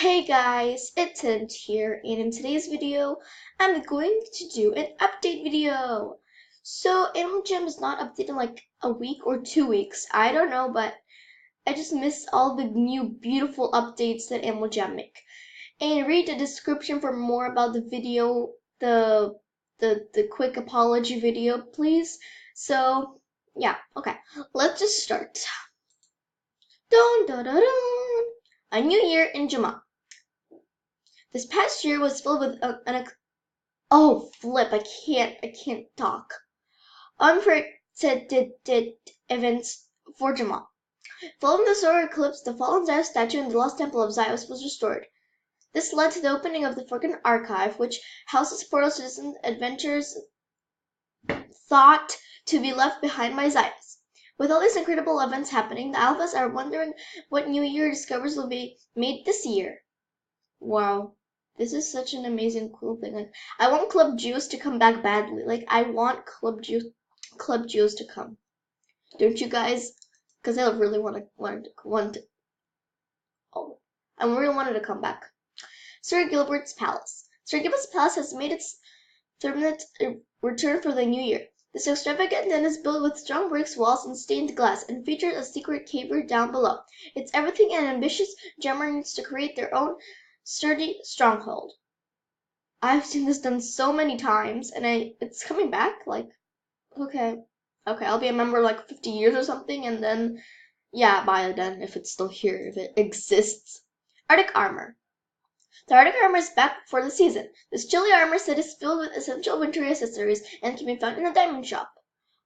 Hey guys, it's Int here, and in today's video, I'm going to do an update video. So, AnimalJam is not updated in like a week or 2 weeks. I don't know, but I just miss all the new beautiful updates that AnimalJam make. And read the description for more about the video, the quick apology video, please. So, yeah, okay, let's just start. Dun dun dun dun! A new year in Jama. This past year was filled with oh flip! I can't talk. Unprecedented events for Jamal. Following the solar eclipse, the fallen Zeus statue in the lost temple of Zeus was restored. This led to the opening of the Forgotten Archive, which houses portals to distant adventures thought to be left behind by Zeus. With all these incredible events happening, the Alphas are wondering what New Year discoveries will be made this year. Wow. This is such an amazing, cool thing. Like, I want Club Juice to come back badly. Like, I want Club Juice to come. Don't you guys? Because I really oh, I really wanted to come back. Sir Gilbert's Palace. Sir Gilbert's Palace has made its permanent return for the new year. This extravagant den is built with strong bricks, walls, and stained glass, and features a secret cave down below. It's everything an ambitious gemmer needs to create their own sturdy stronghold. I've seen this done so many times, and it's coming back. Like, okay, I'll be a member like 50 years or something, and then, yeah, buy it then if it's still here, if it exists. Arctic Armor. The Arctic Armor is back for the season. This chilly armor set is filled with essential winter accessories and can be found in a diamond shop.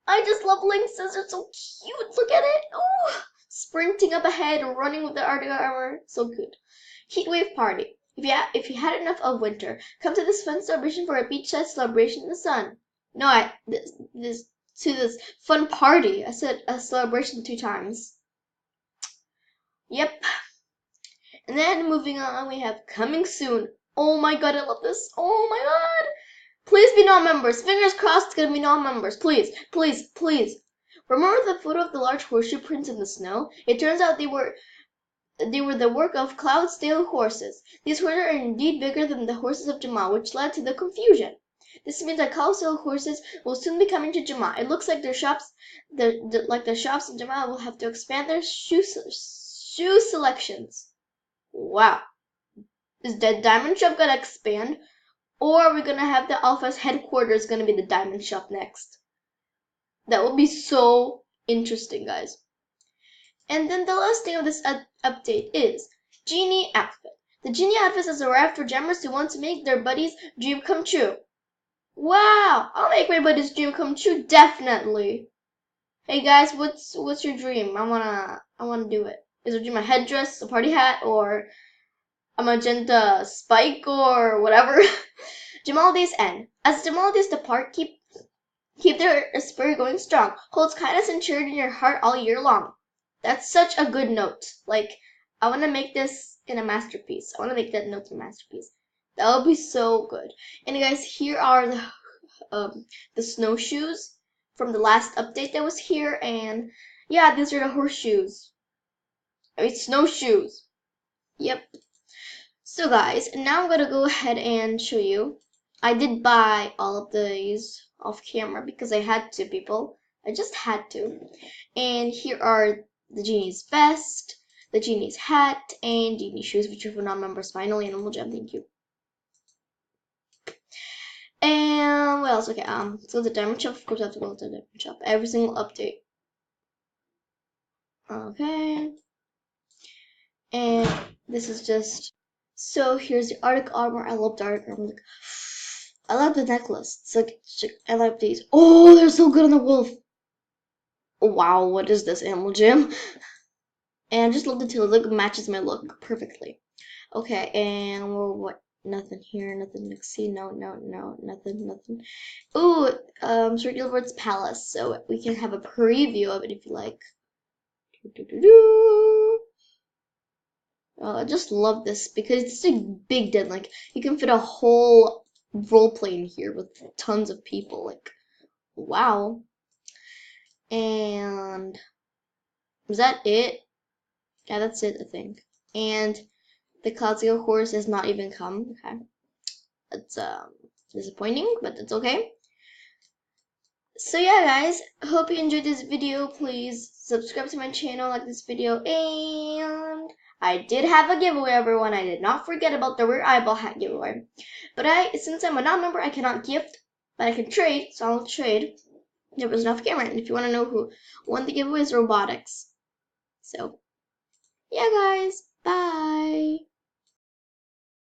I just love Link's scissors, so cute. Look at it. Ooh, sprinting up ahead, running with the Arctic Armor, so good. Heatwave Party. If you had enough of winter, come to this fun celebration for a beachside celebration in the sun. No, this fun party. I said a celebration 2 times. Yep. And then moving on, we have coming soon. Oh my god, I love this. Oh my god. Please be non-members. Fingers crossed it's gonna be non-members. Please, please, please. Remember the photo of the large horseshoe prints in the snow? It turns out they were the work of Cloudsdale horses. These horses are indeed bigger than the horses of Jamal, which led to the confusion. This means that Cloudsdale horses will soon be coming to Jamal. It looks like their shops, the shops in Jamal, will have to expand their shoe selections. Wow. Is the diamond shop gonna expand? Or are we gonna have the Alpha's headquarters gonna be the diamond shop next? That would be so interesting, guys. And then the last thing of this update is Genie Outfit. The Genie Outfit has arrived for jammers who want to make their buddy's dream come true. Wow! I'll make my buddy's dream come true, definitely. Hey guys, what's your dream? I wanna do it. Is your dream a headdress, a party hat, or a magenta spike, or whatever? Jamalides End. As Jamalides depart, keep their spirit going strong. Holds kindness and charity in your heart all year long. That's such a good note. Like, I want to make this in a masterpiece. I want to make that note in a masterpiece. That would be so good. And guys, here are the snowshoes from the last update that was here. And yeah, these are the horseshoes. I mean, snowshoes. Yep. So guys, now I'm going to go ahead and show you. I did buy all of these off camera because I had to, people. I just had to. And here are the Genie's vest, the Genie's hat, and Genie shoes, which are for non-members. Finally, AnimalJam, thank you. And what else? Okay, so the diamond shop, of course I have to go to the diamond shop. Every single update. Okay. And this is just, so here's the Arctic Armor. I love the Arctic Armor. Like, I love the necklace. It's like, I love these. Oh, they're so good on the wolf. Wow, what is this, AnimalJam? And I just love the tail. It matches my look perfectly. Okay, and what? Nothing here. Nothing to see. No, nothing. Ooh, Sir Gilbert's Palace. So we can have a preview of it if you like. I just love this because it's a big den. Like, you can fit a whole roleplay in here with tons of people. Like, wow. And is that it? Yeah, that's it, I think. And The Cloudsail horse has not even come. Okay. It's disappointing, but it's okay. So yeah, guys, hope you enjoyed this video. Please subscribe to my channel, like this video, and I did have a giveaway, everyone. I did not forget about the rare eyeball hat giveaway. But since I'm a non-member, I cannot gift, but I can trade, so I'll trade. There was enough camera, and if you want to know who won the giveaway, is robotics. So yeah, guys, bye.